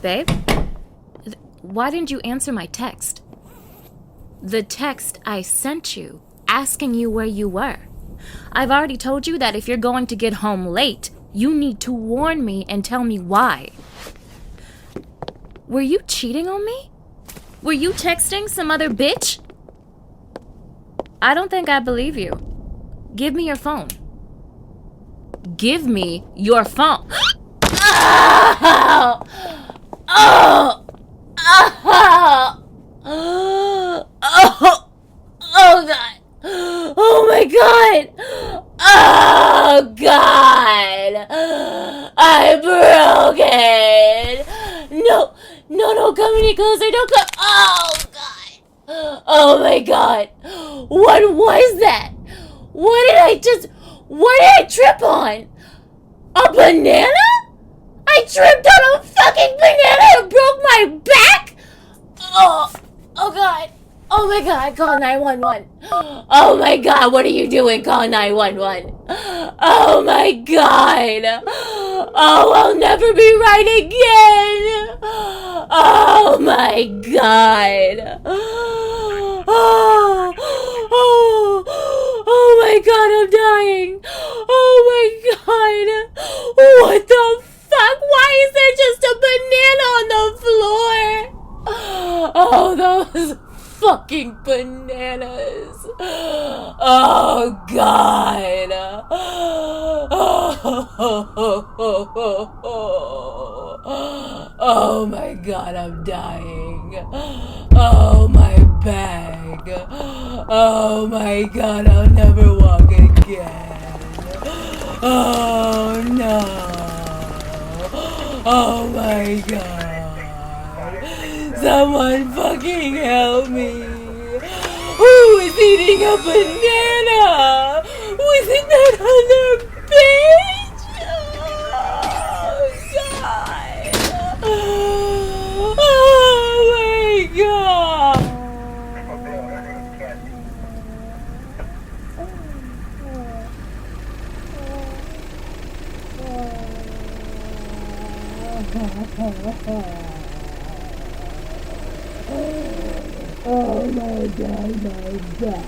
Babe? Why didn't you answer my text? The text I sent you, asking you where you were. I've already told you that if you're going to get home late, you need to warn me and tell me why. Were you cheating on me? Were you texting some other bitch? I don't think I believe you. Give me your phone. Give me your phone. Oh! Oh! Oh! Oh! Oh, God! Oh, my God! Oh, God! I'm broken! No! No, come any closer! Don't come! Oh, God! Oh, my God! What was that? What did I trip on? A banana? I tripped on a fucking banana and broke my back? Oh God. Oh my God, call 911. Oh my God, what are you doing? Call 911. Oh my God. Oh, I'll never be right again. Oh my God. Oh my God, I'm dying. Oh my God. What the fuck? Why is there just a banana on the floor? Oh, those fucking bananas. Oh, God. Oh, my God, I'm dying. Oh, my bag. Oh, my God, I'll never walk again. Oh, no. Oh, my God. Someone fucking help me. Who is eating a banana? Was it that other bitch? Oh, God. Oh, my God. Oh my God, my back.